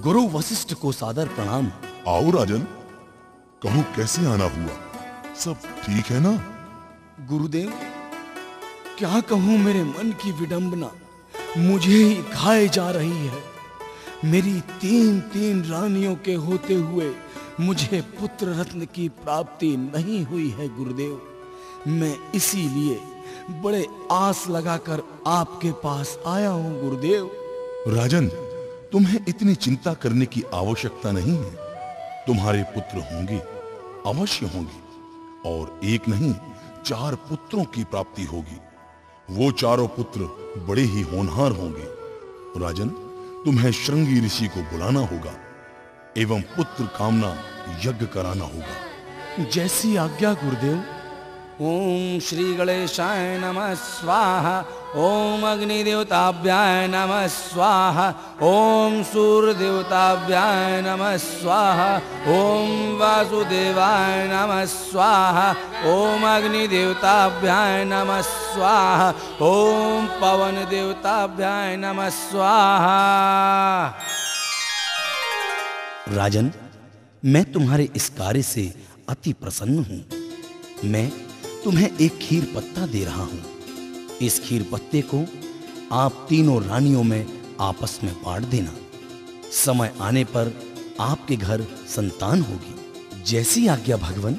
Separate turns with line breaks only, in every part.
गुरु वशिष्ठ को सादर प्रणाम।
आओ राजन, कहूं कैसे आना हुआ, सब ठीक है ना?
गुरुदेव, क्या कहूं, मेरे मन की विडंबना मुझे ही खाए जा रही है। मेरी तीन रानियों के होते हुए मुझे पुत्र रत्न की प्राप्ति नहीं हुई है गुरुदेव। मैं इसीलिए बड़े आस लगाकर आपके पास आया हूं गुरुदेव।
राजन, तुम्हें इतनी चिंता करने की आवश्यकता नहीं है। तुम्हारे पुत्र होंगे, अवश्य होंगे, और एक नहीं 4 पुत्रों की प्राप्ति होगी। वो चारों पुत्र बड़े ही होनहार होंगे। राजन, तुम्हें श्रृंगी ऋषि को बुलाना होगा एवं पुत्र कामना यज्ञ कराना होगा।
जैसी आज्ञा गुरुदेव।
ओम श्री गणेशाय नमः स्वाहा। ओम अग्निदेवताभ्याय नमः स्वाहा। ओम सूर्यदेवताभ्याय नमः स्वाहा। ओम वासुदेवाय नमः स्वाहा। ओम अग्निदेवताभ्याय नमः स्वाहा। ओम पवन देवताभ्याय नमः स्वाहा।
राजन, मैं तुम्हारे इस कार्य से अति प्रसन्न हूं। मैं तुम्हें एक खीर पत्ता दे रहा हूं। इस खीर पत्ते को आप तीनों रानियों में आपस में बांट देना। समय आने पर आपके घर संतान होगी। जैसी आज्ञा भगवन।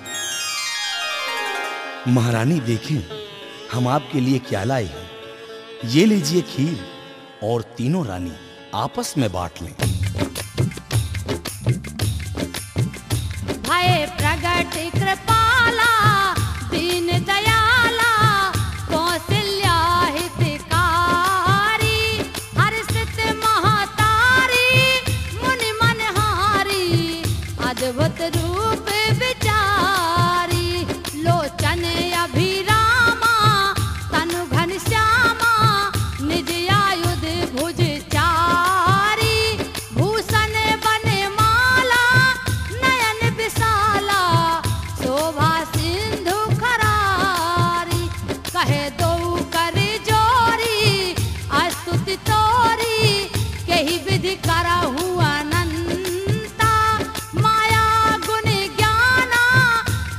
महारानी, देखें हम आपके लिए क्या लाए हैं। ये लीजिए खीर, और तीनों रानी आपस में बांट लें।
भय प्रगट कृपाला, दीन दयाला, कौशल्या हितकारी, हर्षित महतारी, मुनि मनहारी, अद्भुत रूप विचारी, लोचन अभिरामा, तनु घनश्यामा, निज आयुध भुज चारी, भूषण बनमाला, नयन विशाला, शोभा सिंधु खरारी, कहे दो कर जोरी, स्तुति तोरी, कही विधि करहु अनंता, माया गुण ज्ञाना,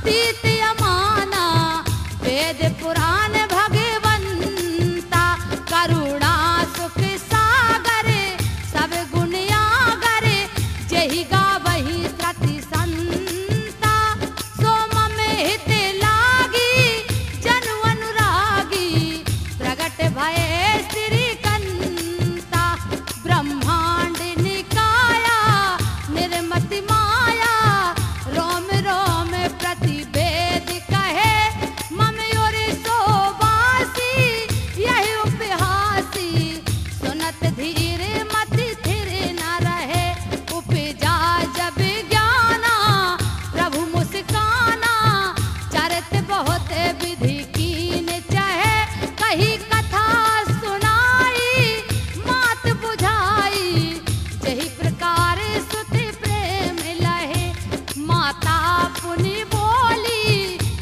तीत अमाना, वेद पुराण भगवंता, करुणा सुख सागर, सब गुण आगर, जहि गावहि त्रति संता, सोम में हित लागी, जनु अनुरागी, प्रगट भये श्रीकंता, ब्रह्मांड निकाया, निर्मति माया, रोम रोम प्रतिवेद कहे, मम और सोबासी, यही उपहासी, सुनत धीर मति थिर न रहे, उपजा जब ज्ञाना, प्रभु मुस्काना, चरित बहुत विधि कीन चाहे, कही कथा सुनाई, मात बुझाई, जही प्रकार सुति प्रेम लहे, माता पुनि बोली,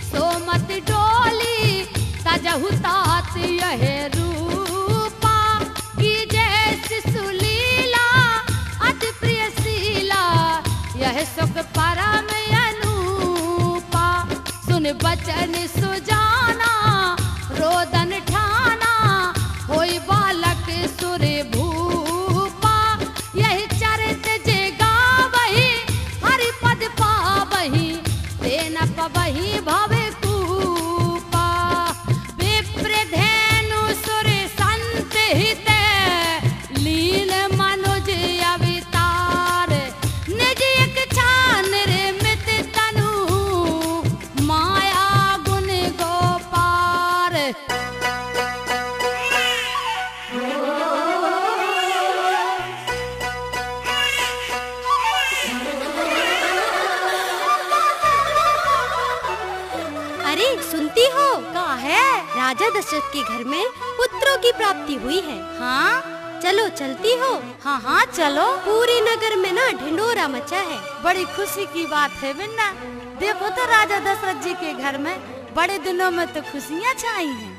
सोमत डोली, तजहु तात यह रूपा, की जय शिशु लीला, अति प्रिय शीला, यह सुख परम अनूपा, सुन बचन सुजाना, रोदन ठाना, होई बालक सुर भूपा, यही चरित जे गावहि, हरि पद पावहि, तेन पवहि भव कूपा, विप्र धेनु सुर संत हित, लील मनुज अवतार, निज इच्छा निर्मित तनु, माया गुण गोपार।
अरे सुनती हो? का है? राजा दशरथ के घर में पुत्रों की प्राप्ति हुई है।
हाँ
चलो चलती हो?
हाँ हाँ चलो।
पूरे नगर में ना ढिंडोरा मचा है।
बड़ी खुशी की बात है बिन्ना। देखो तो राजा दशरथ जी के घर में बड़े दिनों में तो खुशियाँ छाई हैं।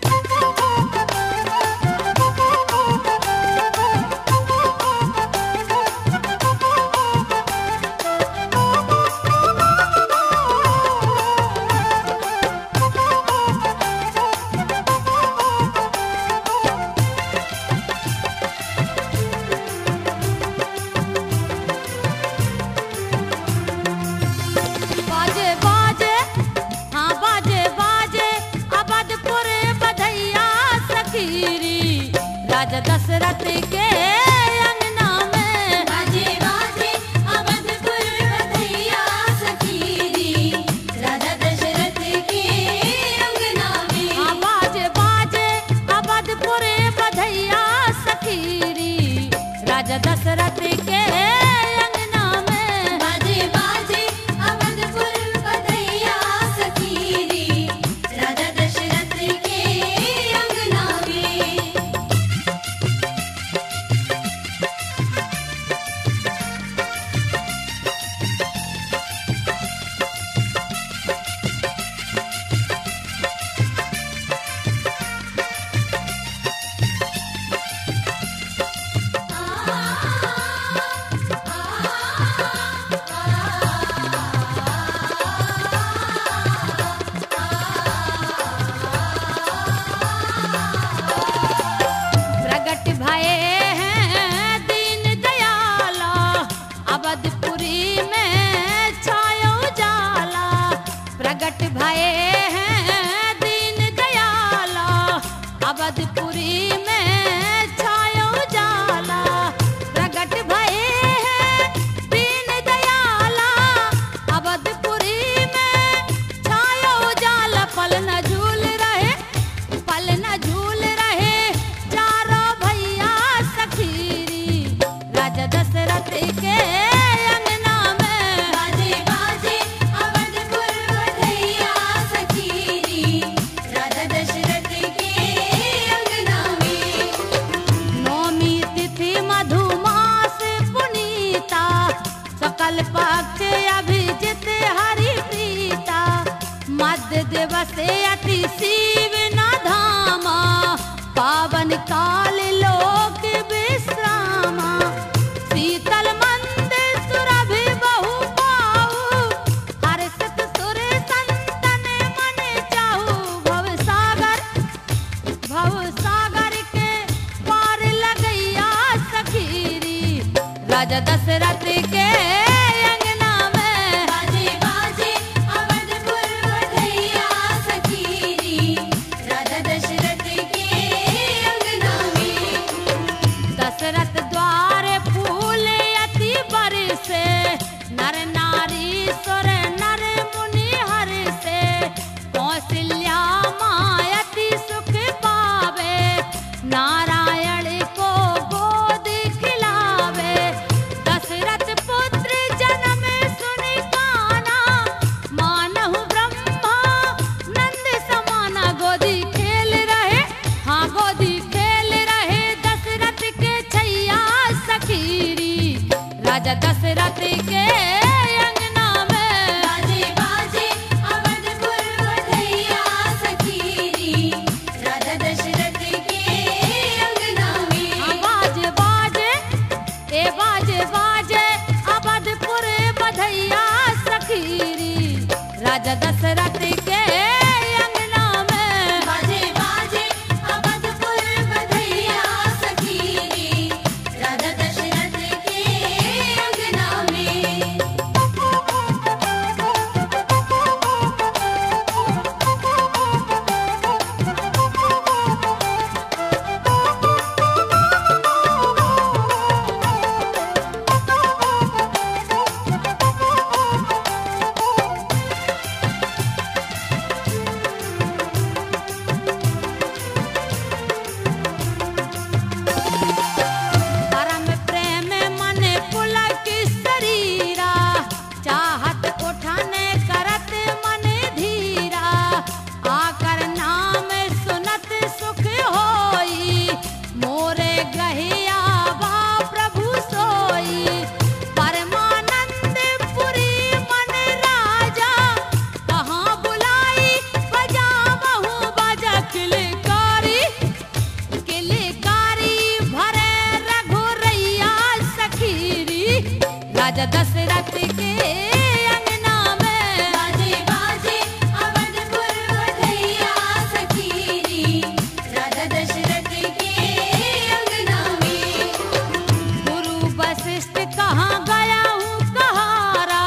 राजा दशरथ के अंगना में
बाजे बाजे अवधपुर बधैया सखीरी राजा दशरथ के अंगना में।
हाँ बाजे बाजे अवधपुर बधैया सखीरी राजा दशरथ के अंगना में।
बाजे बाजे अवधपुर बधैया सखीरी राजा दशरथ के अंगना में।
प्रगट भये हैं दीन दयाला अवधपुरी में छायो जाला। प्रगट भये हैं दीन दयाला अवधपुरी में छायो जाला। प्रगट भये हैं दीन दयाला अवधपुरी में छायो जाला। पल न झूल रहे पल न झूल रहे चारों भैया सखीरी राजा दशरथ के अंगना में।
बाजे बाजे अवधपुर बधैया सखीरी राजा दशरथ के अंगना में।
नौमी तिथि मधुमास पुनीता सकल पक्ष अभिजित हरि प्रीता। मध्य दिवस अति शिव न धामा पावन काल लोक विश्रामा। शीतल मंद सुरभि बहु पाऊ हर्षित सुर संतन मन चाहू। भव सागर के पार लगैया सखीरी राजा दशरथ के अंगना में।
बाजे बाजे अवधपुर बधैया सखीरी राजा दशरथ के अंगना में।
दशरथ द्वार फूल अति बरसे नर नारी सुर नर मुनि हर्षे। कौशल्या मायति सुख पावे नारायण को गोद खिलावे। दशरथ पुत्र जन्म सुन काना मानहु ब्रह्मा नंद समाना। गोदी खेल रहे हाँ गोदी खेल रहे दशरथ के छैया सखीरी राजा दशरथ के अंगना में।
बाजे बाजे अवधपुर बधैया सखीरी राजा दशरथ के अंगना में।
हाँ बाजे बाजे बाजे अवधपुर बधैया सखीरी राजा दशरथ के अंगना में।
बाजे बाजे अवधपुर बधैया सखीरी राजा दशरथ के अंगना में।
परम प्रेम मन पुलक शरीरा चाहत उठाने करत मन धीरा। आकर नाम सुनत सुख होई मोरे गहिया बा प्रभु सोई। परमानंद पुरी मन राजा कहाँ बुलाई बजावहु बाजा। किलकारी भरे रघुरैया सखीरी राजा दशरथ के अंगना में।
बाजे बाजे अवधपुर बधैया सखीरी राजा दशरथ के अंगना में।
गुरु वशिष्ठ कहाँ गया हूँ कहारा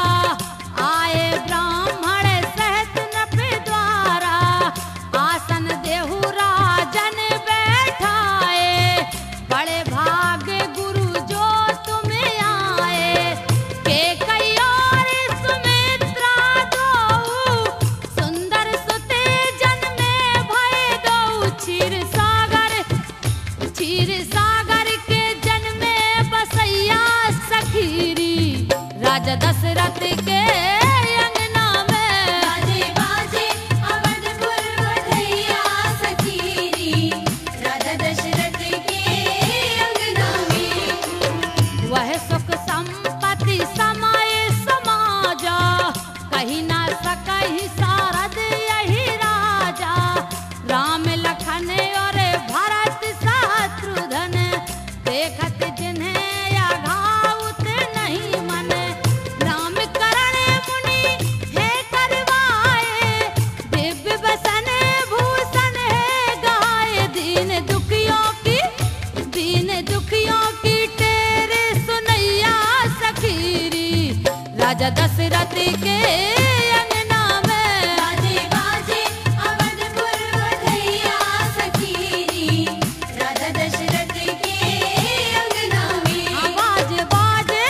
आए ब्राह्मण सहित नप द्वारा। आसन देहु राजन बैठाए क्षीर सागर के जन्मे बसैया सखीरी राजा दशरथ के अंगना में।
बाजे बाजे अवधपुर बधैया सखीरी राजा दशरथ के अंगना में।
वह सुख संपत्ति समाये समाजा कहीं ना सकहि सारद यही राजा। राम लखन और भरत शत्रुघ्न देखत जिन्हें आघात नहीं मन। नाम करण मुनि है करवाए दिव्य बसन भूषण है गाए। दीन दुखियों की तेरे सुनैया सखीरी राजा दशरथ के अंगना में।
बाजे बाजे अवधपुर बधैया सखीरी राजा दशरथ के अंगना में।
बाजे बाजे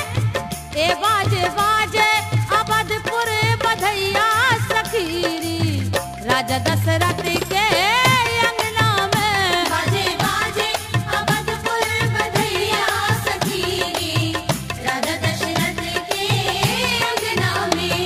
अवधपुर बधैया सखीरी राजा दशरथ के अंगना में।
बाजे बाजे अवधपुर बधैया सखीरी राजा दशरथ के अंगना में।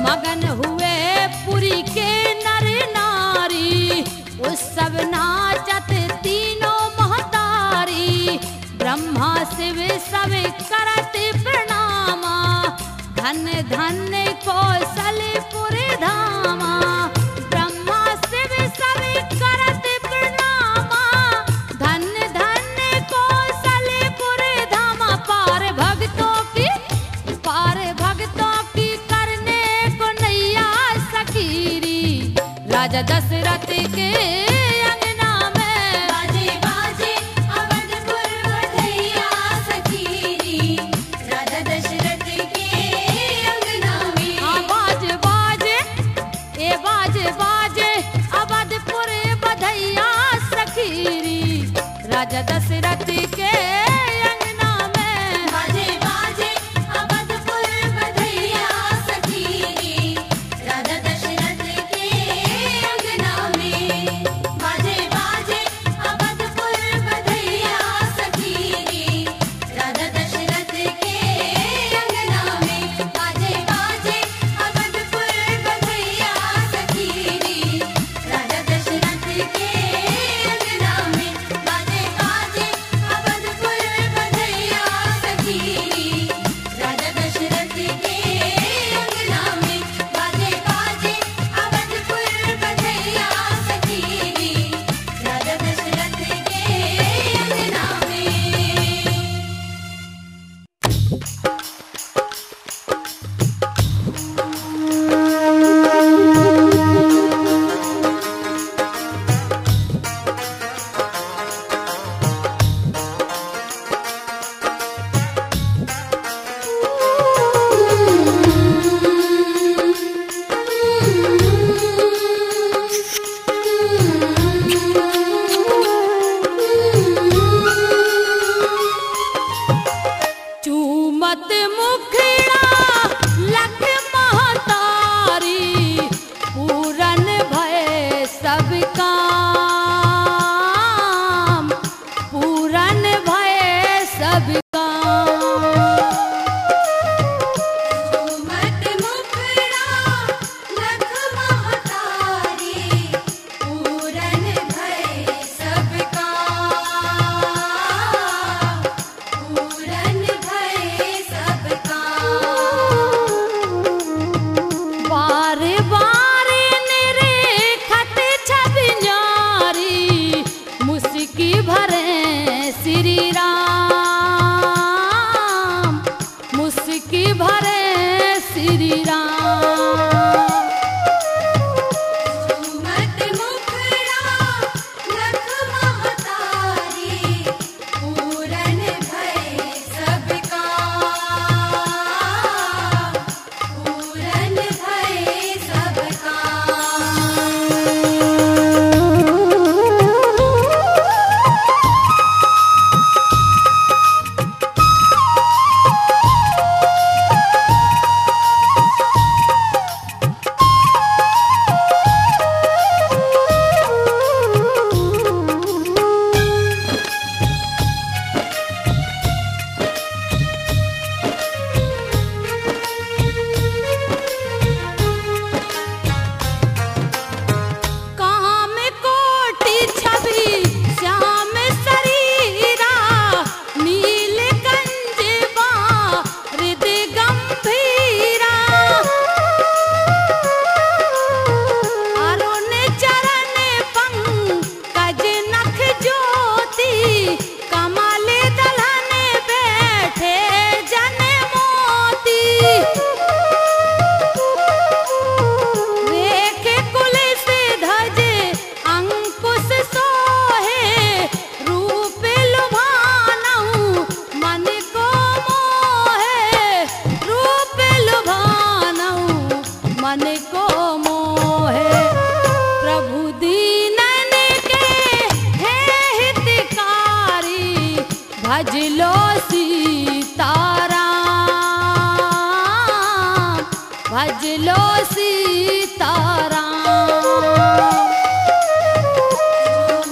मगन हुए पुरी के नर नारी उत्सव नाचत तीनों महतारी। ब्रह्मा शिव सब करत प्रणामा धन धन कौशलपुर धामा। ब्रह्मा शिव सब करत प्रणामा धन धन कौशलपुर धामा। पार भक्तों की करने को नैया सखीरी राजा दशरथ के अंगना में।
बाजे बाजे अवधपुर बधैया सखीरी राजा दशरथ के अंगना में।
बाजे अवधपुर बधैया सखीरी राजा दशरथ के अंगना में।
बाजे बाजे अवधपुर बधैया सखीरी राजा दशरथ के अंगना में। बाजे बाजे अवधपुर बधैया सखीरी राजा दशरथ के अंगना में। बाजे बाजे अवधपुर बधैया सखीरी राजा दशरथ के अंगना में। बाजे बाजे अवधपुर बधैया सखीरी राजा दशरथ के अंगना में। बाजे बाजे अवधपुर बधैया सखीरी राजा दशरथ के
भज लो सीताराम, भज लो सीताराम।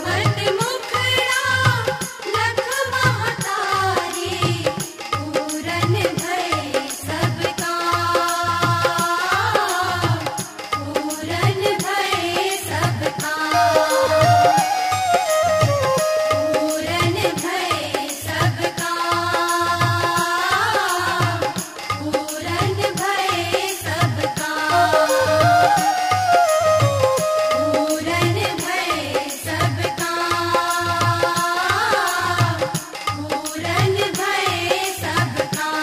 मन मुखड़ा लख महतारी, पूरन भय सब काम, पूरन भय सब काम, पूरन भय सब काम, पूरन भय सब काम, पूरन भय सब काम, पूरन भय सब काम।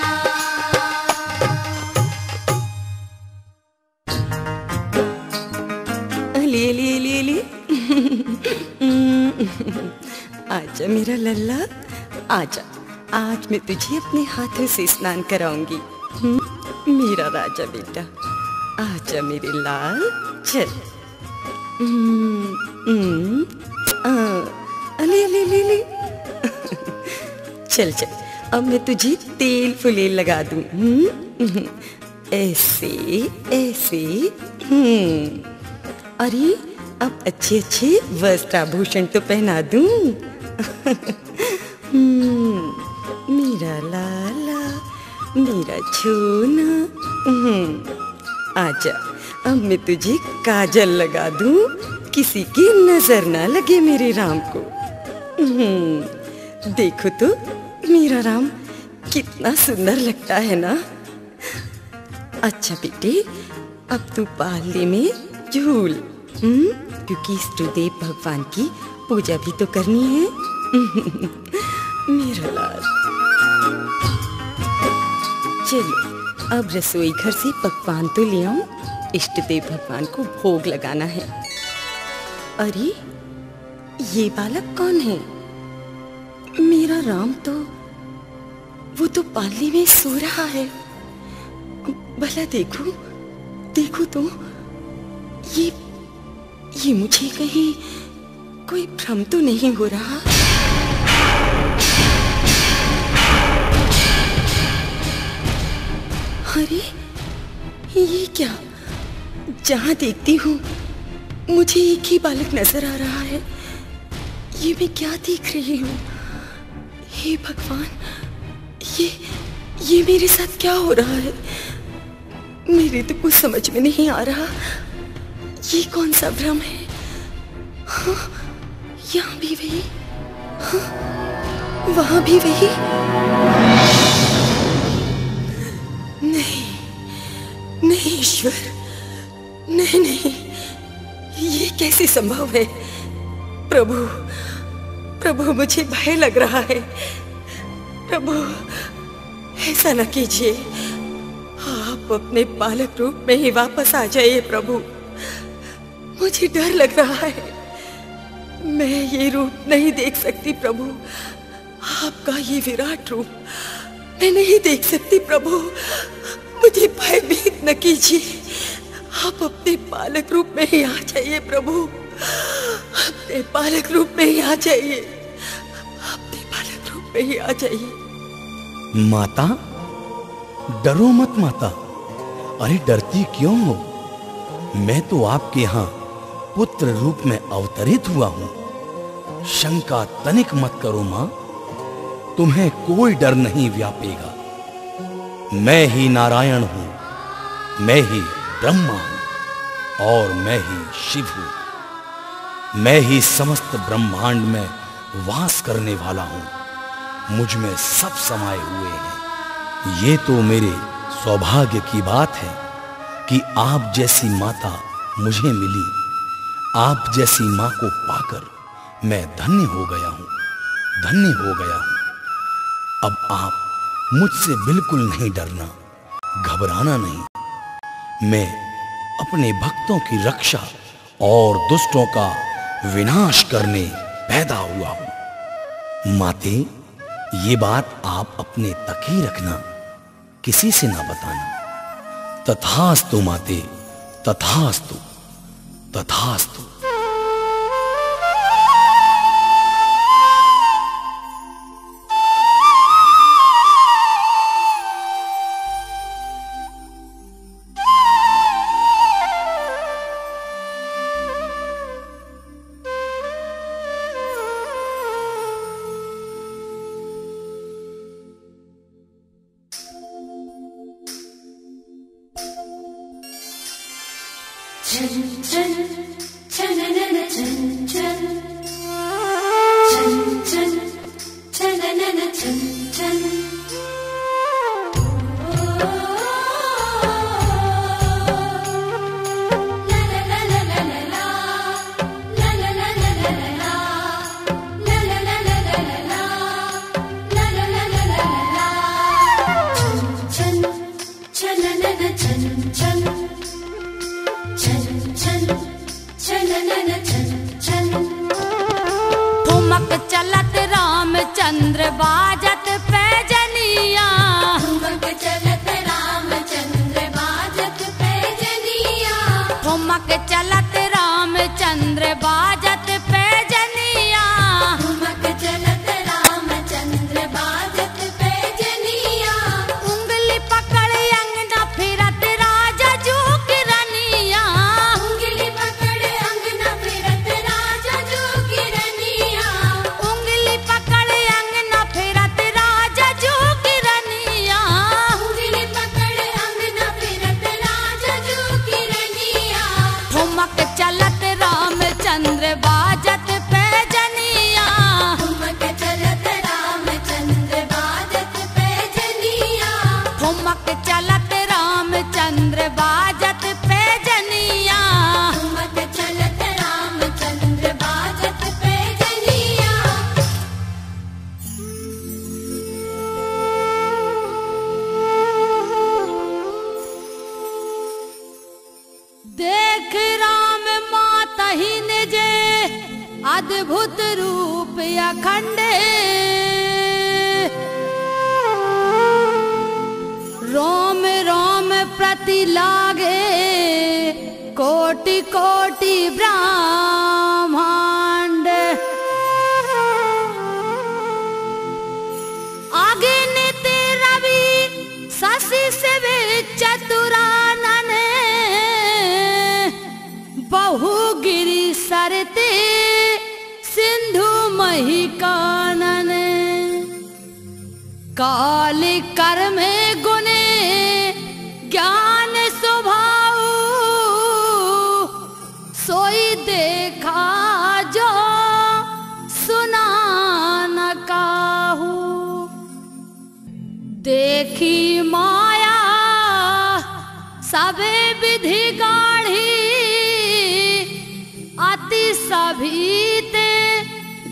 ले ले ले ले आजा मेरा लल्ला, आजा, आज मैं तुझे अपने हाथों से स्नान कराऊंगी। मेरा राजा बेटा, आजा मेरे लाल, चल। ले ले ले ले चल चल, अब मैं तुझे तेल फुलेल लगा दूं। ऐसे ऐसे। अरे अब अच्छे अच्छे वस्त्र आभूषण तो पहना दूं। मेरा लाला, मेरा छोना, आजा, अब मैं तुझे काजल लगा दूं, किसी की नजर ना लगे मेरे राम को। देखो तो मेरा राम कितना सुंदर लगता है ना। अच्छा बेटे, अब तू पाले में झूल, क्योंकि इष्टदेव भगवान की पूजा भी तो करनी है। मेरा लाल, चलो अब रसोई घर से पकवान तो ले आऊं, इष्टदेव भगवान को भोग लगाना है। अरे ये बालक कौन है? मेरा राम तो, वो तो पालने में सो रहा है। भला देखो देखो तो, ये मुझे कहीं कोई भ्रम तो नहीं हो रहा? अरे ये क्या, जहां देखती हूँ मुझे एक ही बालक नजर आ रहा है। ये मैं क्या देख रही हूँ? हे भगवान, ये मेरे साथ क्या हो रहा है? मेरे तो कुछ समझ में नहीं आ रहा। ये कौन सा भ्रम है? हाँ, यहाँ भी वही, हाँ, वहां भी वही। नहीं नहीं ईश्वर, नहीं नहीं, ये कैसे संभव है? प्रभु प्रभु, मुझे भय लग रहा है। प्रभु ऐसा न कीजिए, आप अपने बालक रूप में ही वापस आ जाइए। प्रभु मुझे डर लग रहा है, मैं ये रूप नहीं देख सकती। प्रभु आपका ये विराट रूप मैं नहीं देख सकती। प्रभु मुझे भयभीत न कीजिए, आप अपने बालक रूप में ही आ जाइए। प्रभु अपने बालक रूप में ही आ जाइए, अपने बालक रूप में ही आ जाइए।
माता, डरो मत माता। अरे डरती क्यों हो? मैं तो आपके यहाँ पुत्र रूप में अवतरित हुआ हूँ। शंका तनिक मत करो माँ, तुम्हें कोई डर नहीं व्यापेगा। मैं ही नारायण हूँ, मैं ही ब्रह्मा हूँ, और मैं ही शिव हूँ। मैं ही समस्त ब्रह्मांड में वास करने वाला हूँ। मुझ में सब समाये हुए हैं। ये तो मेरे सौभाग्य की बात है कि आप जैसी माता मुझे मिली। आप जैसी माँ को पाकर मैं धन्य हो गया हूँ, धन्य हो गया हूँ। अब आप मुझसे बिल्कुल नहीं डरना, घबराना नहीं। मैं अपने भक्तों की रक्षा और दुष्टों का विनाश करने पैदा हुआ हूँ। माते, ये बात आप अपने तक ही रखना, किसी से ना बताना। तथास्तु माते, तथास्तु, तथास्तु।
छन छन छननन छन छन छन छन छननन छन छन
ठुमक चलत रामचंद्र बाजत पैजनिया,
ठुमक चलत रामचंद्र बाजत पैजनिया,
ठुमक चलत रामचंद्र बाजत पैजनिया,
ठुमक चलत रामचंद्र बाजत पैजनिया,
उंगली पकड़ अंगना फिरत राजा जू की रनिया,
उंगली पकड़ अंगना फिरत राजा जो किरनिया,
उंगली पकड़ अंगना फिरत राजा जू की रनिया,
उंगली पकड़ अंगना फिरत राजा जो किरनिया,
ठुमक चलत रामचंद्र बाजत पैजनिया,
ठुमक चलत रामचंद्र बाजत पैजनिया,
ठुमक चलत रामचंद्र बाजत पैजनिया,
ठुमक चलत रामचंद्र बाजत पैजनिया।
देख राम माता ही निजे अद्भुत रूप अखंडे, रोम रोम प्रति लागे कोटि कोटि ब्रह्मांड, आगे नित्य रवि शशि से चतुरानन, बहुगिरि सरते सिंधु मही कानन, काल कर में गुने ज्ञान स्वभाव, सोई देखा जो सुना न काहू, देखी माया सबे विधि गाढ़ी, अति सभीते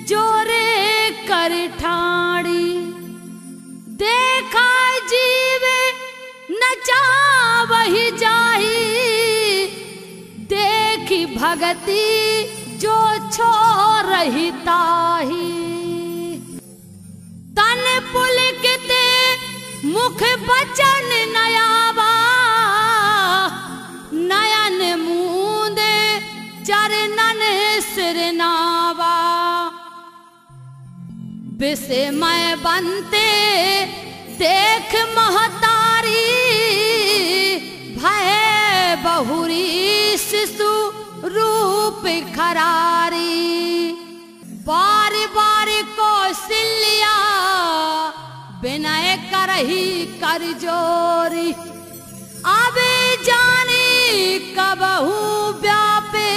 जोरे कर ठाड़ी, देखा जीवे न चावहि जाही, देखी भगति जो छोड़हि ताही, तन पुलकिते मुख बचन नयावा, नयन मूंदे चरणन सिरनावा, विस्मय बनते देख महतारी, भय बहुरी शिशु रूप खरारी, बार बार कौशल्या विनय करही कर जोरी, अब जानी कबहू व्यापे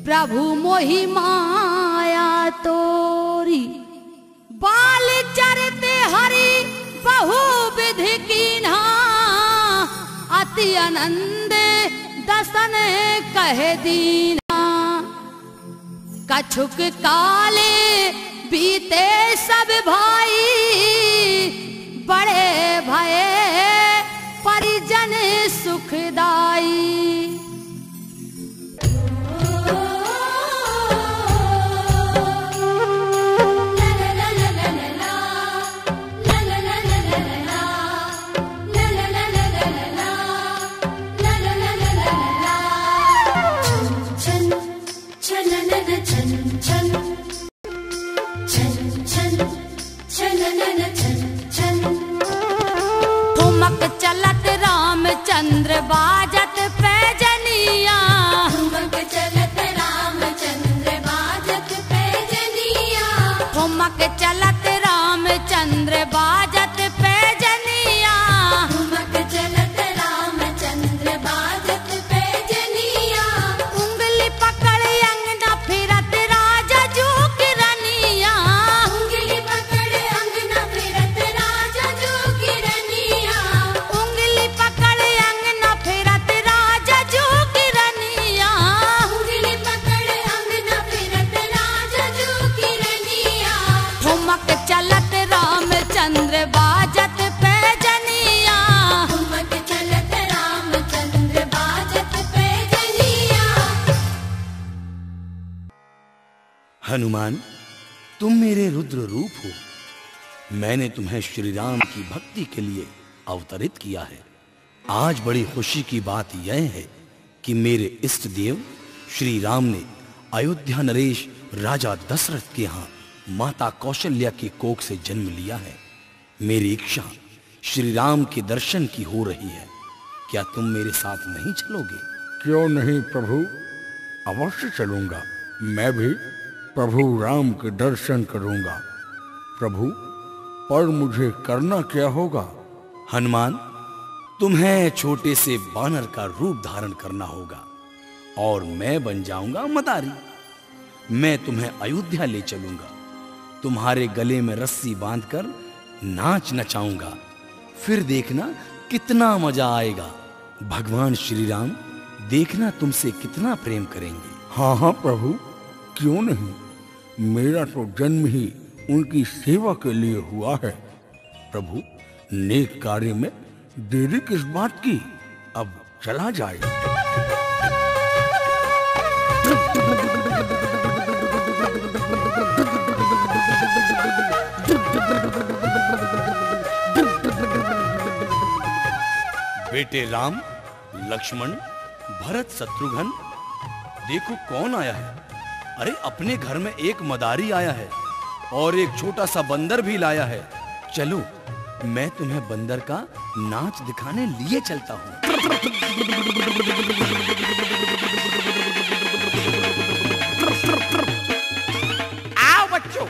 प्रभु मोहि माया तोरी, बाल चरते हरि बहु विधि कीन्हा, अति आनंद दसन कह दीना, कछुक काले बीते सब भाई, बड़े भये परिजन सुखदाई, ठुमक चलत रामचंद्र बाजत पैजनिया,
ठुमक चलत रामचंद्र बाजत पैजनिया,
ठुमक चलत रामचंद्र बाजत पैजनिया,
ठुमक चलत रामचंद्र बाजत पैजनिया।
हनुमान, तुम मेरे रुद्र रूप हो। मैंने तुम्हें श्री राम की भक्ति के लिए अवतरित किया है। आज बड़ी खुशी की बात यह है कि मेरे इष्ट देव श्री राम ने अयोध्या नरेश राजा दशरथ के यहाँ माता कौशल्या की कोख से जन्म लिया है। मेरी इच्छा श्री राम के दर्शन की हो रही है। क्या तुम मेरे साथ नहीं चलोगे?
क्यों नहीं प्रभु, अवश्य चलूंगा। मैं भी प्रभु राम के दर्शन करूंगा। प्रभु, पर मुझे करना क्या होगा?
हनुमान, तुम्हें छोटे से बानर का रूप धारण करना होगा और मैं बन जाऊंगा मदारी। मैं तुम्हें अयोध्या ले चलूंगा, तुम्हारे गले में रस्सी बांधकर नाच नचाऊंगा। फिर देखना कितना मजा आएगा। भगवान श्री राम देखना तुमसे कितना प्रेम करेंगे।
हाँ हाँ प्रभु, क्यों नहीं। मेरा तो जन्म ही उनकी सेवा के लिए हुआ है। प्रभु, नेक कार्य में देरी किस बात की, अब चला जाए।
बेटे राम, लक्ष्मण, भरत, शत्रुघ्न, देखो कौन आया है। अरे अपने घर में एक मदारी आया है और एक छोटा सा बंदर भी लाया है। चलो मैं तुम्हें बंदर का नाच दिखाने लिए चलता हूँ।
आओ बच्चों,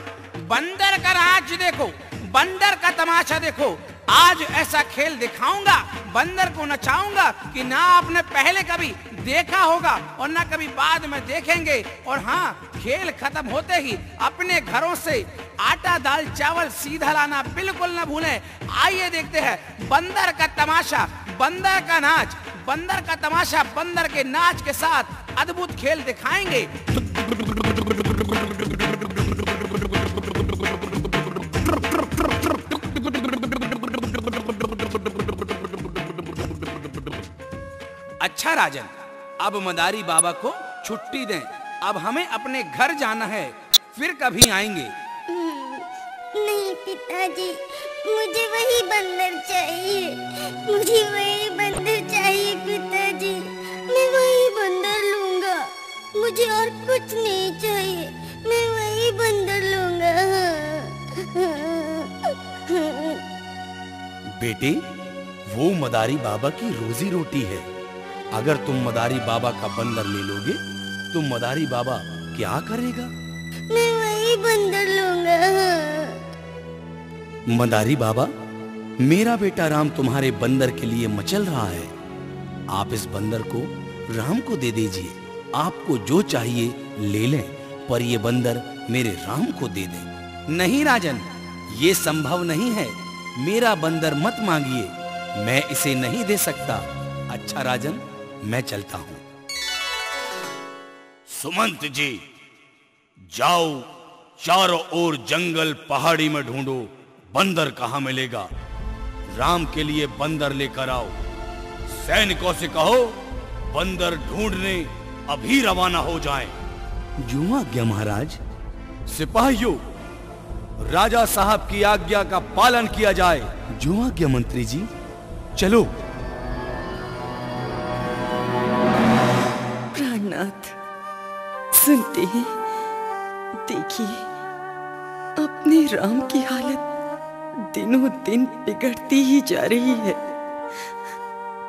बंदर का नाच देखो, बंदर का तमाशा देखो। आज ऐसा खेल दिखाऊंगा, बंदर को नचाऊंगा कि ना आपने पहले कभी देखा होगा और ना कभी बाद में देखेंगे। और हाँ, खेल खत्म होते ही अपने घरों से आटा दाल चावल सीधा लाना बिल्कुल न भूलें। आइए देखते हैं बंदर का तमाशा, बंदर का नाच। बंदर का तमाशा बंदर के नाच के साथ अद्भुत खेल दिखाएंगे। अच्छा राजन, अब मदारी बाबा को छुट्टी दें। अब हमें अपने घर जाना है, फिर कभी आएंगे।
नहीं पिताजी, मुझे वही बंदर चाहिए। मुझे वही बंदर चाहिए पिताजी। मैं वही बंदर लूंगा, मुझे और कुछ नहीं चाहिए। मैं वही बंदर लूंगा।
बेटे, वो मदारी बाबा की रोजी रोटी है। अगर तुम मदारी बाबा का बंदर ले लोगे तो मदारी बाबा क्या करेगा?
मैं वही बंदर लूंगा।
मदारी बाबा, मेरा बेटा राम तुम्हारे बंदर के लिए मचल रहा है। आप इस बंदर को राम को दे दीजिए। आपको जो चाहिए ले लें, पर ये बंदर मेरे राम को दे दें। नहीं राजन, ये संभव नहीं है। मेरा बंदर मत मांगिए, मैं इसे नहीं दे सकता। अच्छा राजन, मैं चलता हूं। सुमंत जी, जाओ चारों ओर जंगल पहाड़ी में ढूंढो, बंदर कहां मिलेगा। राम के लिए बंदर लेकर आओ। सैनिकों से कहो बंदर ढूंढने अभी रवाना हो जाएं। जो आज्ञा महाराज। सिपाहियों, राजा साहब की आज्ञा का पालन किया जाए। जो आज्ञा मंत्री जी। चलो।
प्राणनाथ, सुनते हैं? देखिए, अपने राम की हालत दिनों दिन बिगड़ती ही जा रही है।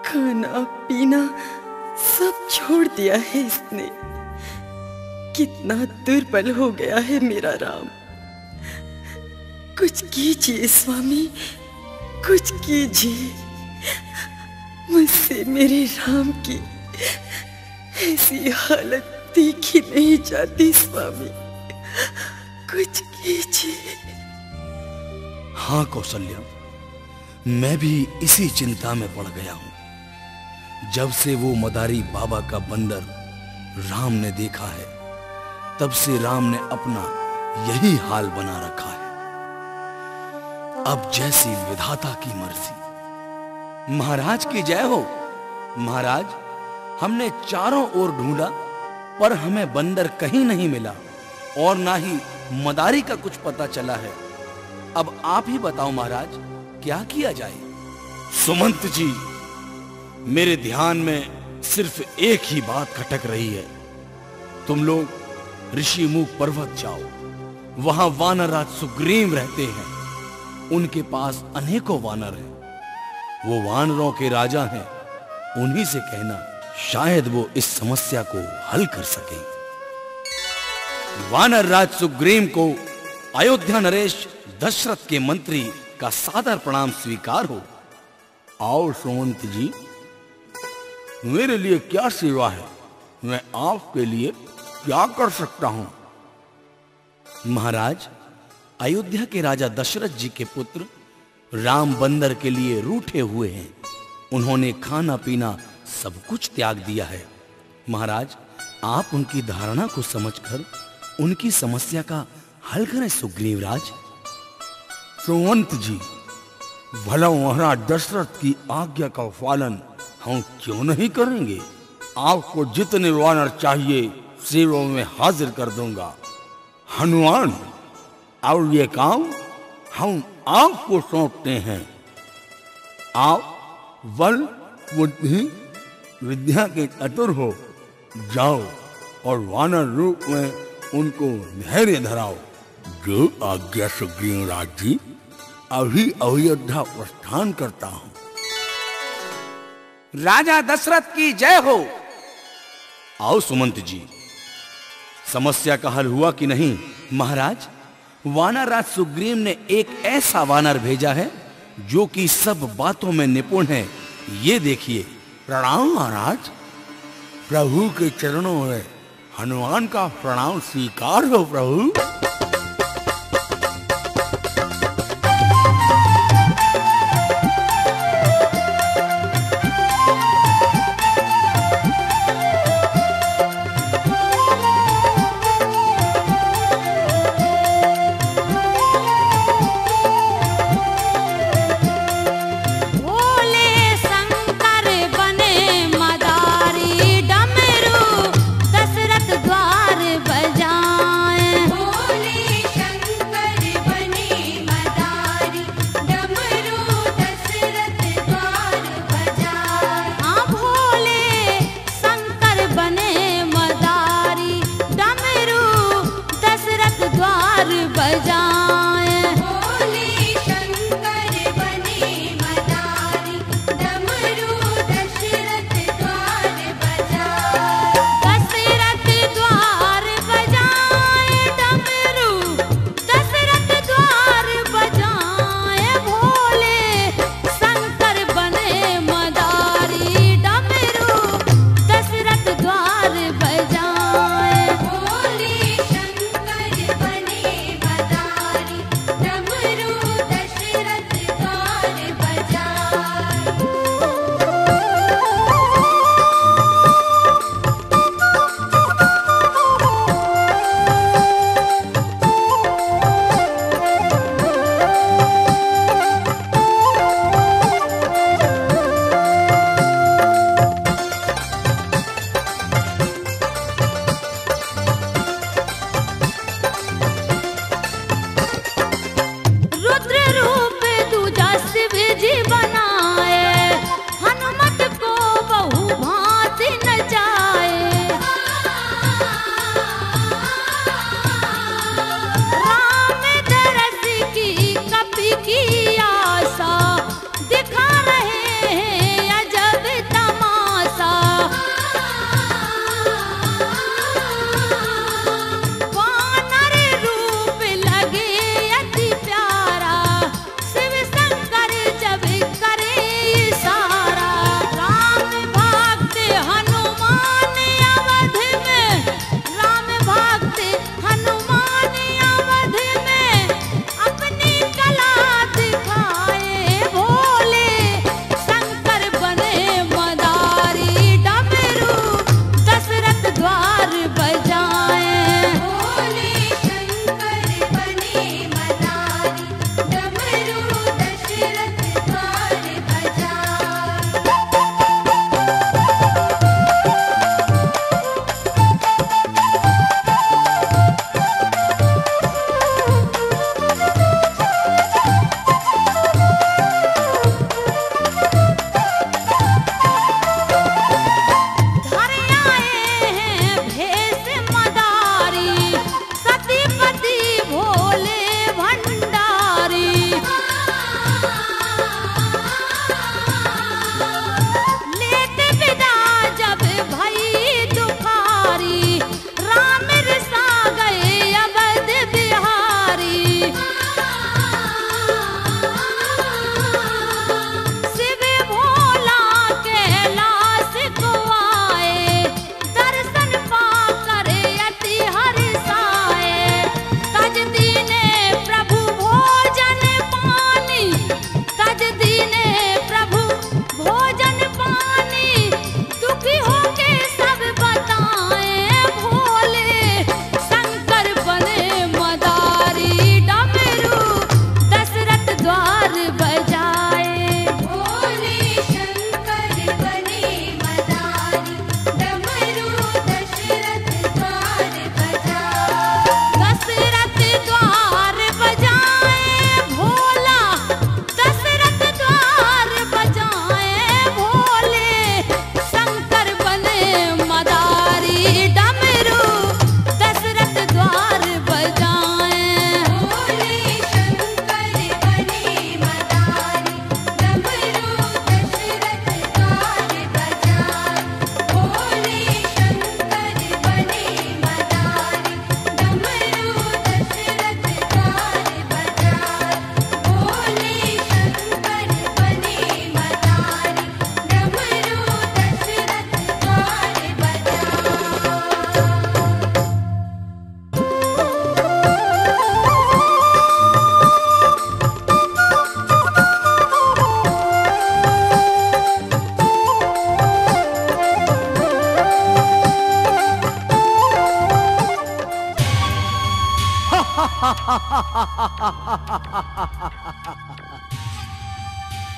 खाना पीना सब छोड़ दिया है इसने। कितना दुर्बल हो गया है मेरा राम। कुछ कीजिए स्वामी, कुछ कीजिए। मुझसे मेरे राम की ऐसी हालत देखी नहीं जाती स्वामी, कुछ कीजिए।
हाँ कौशल्या, मैं भी इसी चिंता में पड़ गया हूं। जब से वो मदारी बाबा का बंदर राम ने देखा है, तब से राम ने अपना यही हाल बना रखा है। अब जैसी विधाता की मर्जी। महाराज की जय हो। महाराज, हमने चारों ओर ढूंढा पर हमें बंदर कहीं नहीं मिला। और ना ही मदारी का कुछ पता चला है। अब आप ही बताओ महाराज, क्या किया जाए?
सुमंत जी, मेरे ध्यान में सिर्फ एक ही बात खटक रही है। तुम लोग ऋषिमुख पर्वत जाओ, वहां वानरराज सुग्रीव रहते हैं। उनके पास अनेकों वानर हैं, वो वानरों के राजा हैं। उन्हीं से कहना, शायद वो इस समस्या को हल कर सके। वानर राज सुग्रीव को अयोध्या नरेश दशरथ के मंत्री का सादर प्रणाम स्वीकार हो।
आओ सुमंत जी, मेरे लिए क्या सेवा है? मैं आपके लिए क्या कर सकता हूं?
महाराज, अयोध्या के राजा दशरथ जी के पुत्र राम बंदर के लिए रूठे हुए हैं। उन्होंने खाना पीना सब कुछ त्याग दिया है। महाराज, आप उनकी धारणा को समझकर उनकी समस्या का हल करें सुग्रीव राज।
सुमंत जी, भला महाराज दशरथ की आज्ञा का पालन हम क्यों नहीं करेंगे? आपको जितने वानर चाहिए सेवा में हाजिर कर दूंगा। हनुमान, और ये काम हम आपको सौंपते हैं। आप बल बुद्धि विद्या के चतुर हो, जाओ और वानर रूप में उनको धैर्य धराओ। जो आज्ञा सुग्रीव राज जी, अभी अयोध्या प्रस्थान करता हूं।
राजा दशरथ की जय हो।
आओ सुमंत जी, समस्या का हल हुआ कि नहीं? महाराज, वानर राज सुग्रीव ने एक ऐसा वानर भेजा है जो कि सब बातों में निपुण है। ये देखिए।
प्रणाम महाराज, प्रभु के चरणों में हनुमान का प्रणाम स्वीकार हो प्रभु।
द्वार बजाएं।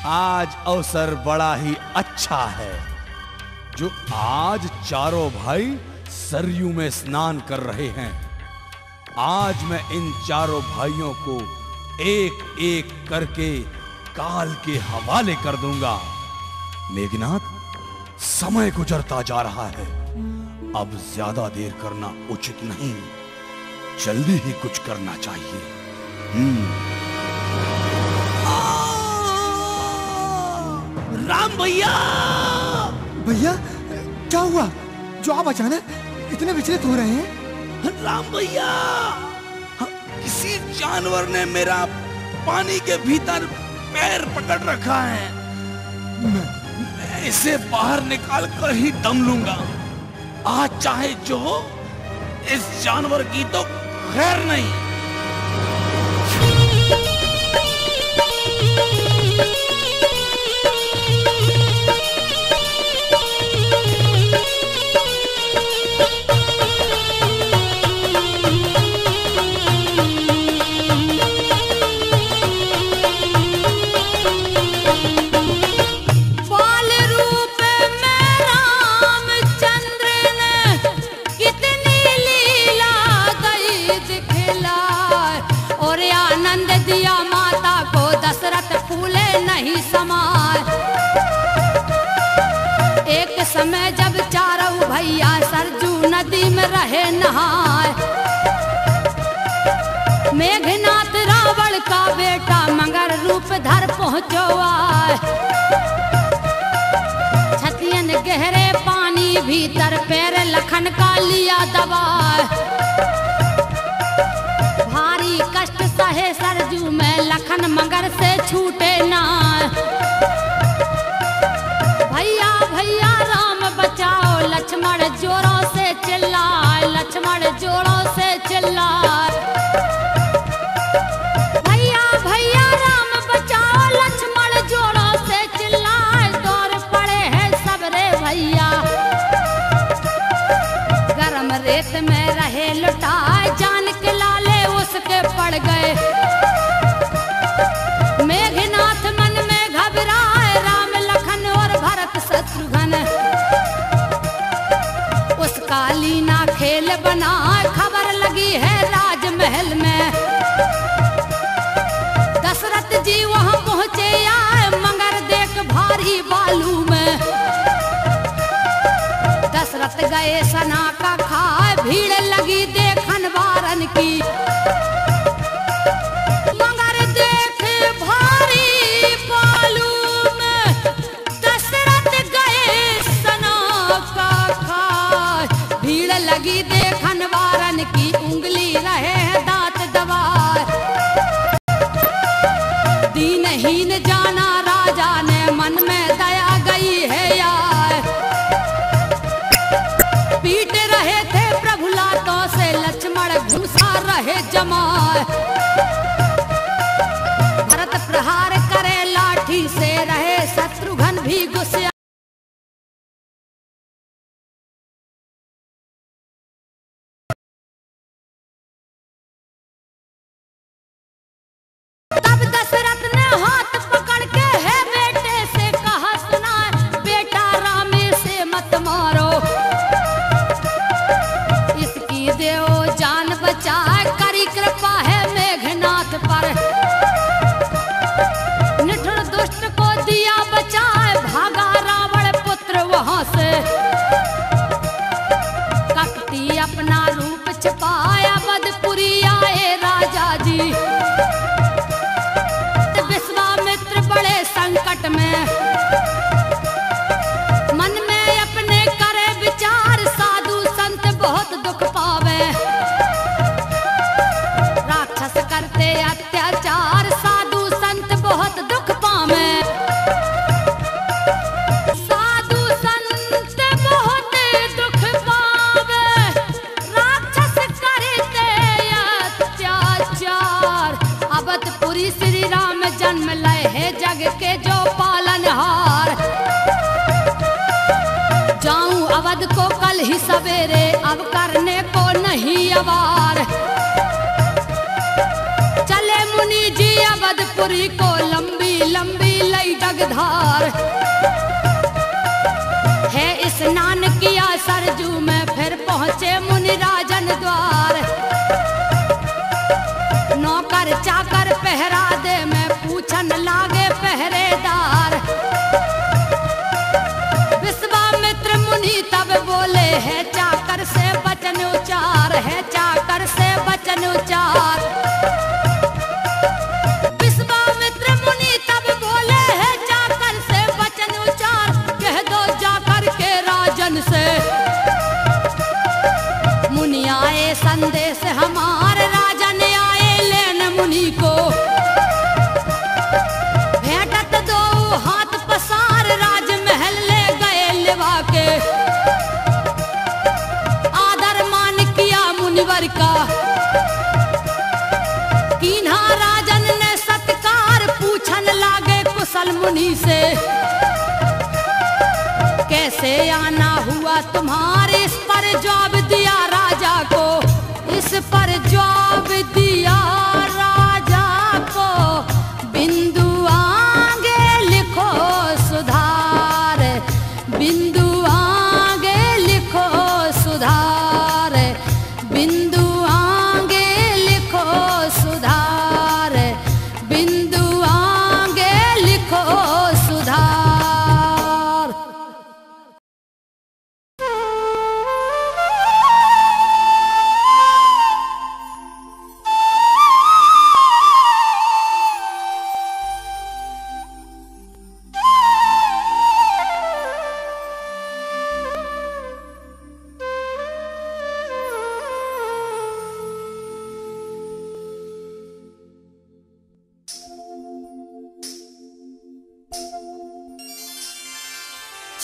आज अवसर बड़ा ही अच्छा है, जो आज चारों भाई सरयू में स्नान कर रहे हैं। आज मैं इन चारों भाइयों को एक एक करके काल के हवाले कर दूंगा। मेघनाथ, समय गुजरता जा रहा है, अब ज्यादा देर करना उचित नहीं, जल्दी ही कुछ करना चाहिए।
राम भैया!
भैया क्या हुआ जो आप अचानक इतने विचलित हो रहे हैं?
राम भैया, किसी जानवर ने मेरा पानी के भीतर पैर पकड़ रखा है। मैं इसे बाहर निकाल कर ही दम लूंगा। आज चाहे जो हो, इस जानवर की तो खैर नहीं।
नहीं समाए। एक समय जब चारों भैया सरजू नदी में रहे नहाए, मेघनाथ रावण का बेटा मगर रूप धर पहुँचो आए। छतियन गहरे पानी भीतर पैर लखन का लिया दबाए। भारी कष्ट सहे सरजू में लखन मगर से छूटे ना। भैया भैया राम बचाओ, लक्ष्मण जोरों से चिल्लाए, लक्ष्मण जोरों से चिल्लाए। भैया भैया राम बचाओ, लक्ष्मण जोरों से चिल्लाए। दौड़ पड़े हैं सबरे भैया, गरम रेत में रहे लुटाए। जान के लाले उसके पड़ गए। मेघनाथ मन में घबराए, राम लखन और भरत शत्रुघ्न उस कालीना खेल बना। खबर लगी है राजमहल में, दशरथ जी वहां पहुंचे आए। मगर देख भारी बालू में, दशरथ गए सना का खाए। भीड़ लगी देखन वारन की, मगर देख भारी बालू में, दशरथ गए सना का खाए। भीड़ लगी देखन वारन की, उंगली रहे दांत दबाए। दीनहीन जाना राजा ने, मन में दया गई है यार। पीट रहे थे प्रभु लातों से, लक्ष्मण घूसा रहे जमाए। भरत प्रहार करे लाठी से, रहे शत्रुघ्न भी गुस्से। तब दशरथ ने हाथ पकड़ के है बेटे से कहा, सुना बेटा रामे से मत मारो, इसकी देव जान बचाए। करी कृपा है मेघनाथ पर, निठुर दुष्ट को दिया बचाए। भागा रावण पुत्र वहां से, कपटी अपना रूप छिपाया। बदपुरी आए राजा जी, विश्वामित्र बड़े संकट में। मन में अपने करे विचार, साधु संत बहुत दुख पावे। राक्षस करते अत्याचार, साधु संत बहुत दुख पावे। साधु संत बहुत दुख पावे, राक्षस करते अत्याचार। अवधपुरी श्री राम जन्म लय है, जग के जो पालनहार। जाऊं अवध को कल ही सवेरे, अब करने को नहीं अवार। जी अवधपुरी को लंबी लंबी लई डगधार है स्नान किया सरजू में फिर पहुंचे मुनिराजन द्वार नौकर चाकर पहरा दे में पूछन लागे पहरेदार विश्वामित्र मुनि तब बोले है चाकर से वचन उचार है चाकर से वचन उचार विश्वामित्र मुनि तब बोले है चाकर से वचन उचार कह दो जाकर के राजन से मुनि आए संदेश हमारे राजन आए लेन मुनि को भेंटत दो हाथ पसार राजमहल ले गए लिवा के आदर मान किया मुनिवर का कीन्हा राजन ने सत्कार पूछन लागे कुशल मुनि से कैसे आना हुआ तुम्हारे इस पर जवाब दिया राजा को इस पर जवाब दिया राजा को बिंदु आगे लिखो सुधार बिंदु आगे लिखो सुधार बिंदु आगे लिखो सुधार बिंदु आगे लिखो सुधार।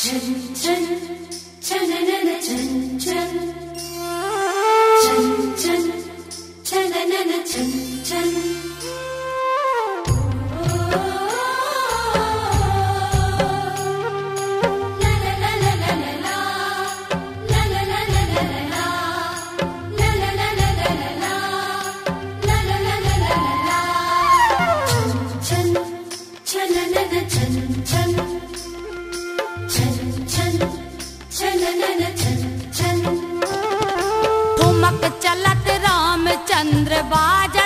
चल चल चलन चल चल चल चल चलन चल चल
ठुमक चलत रामचंद्र बाजा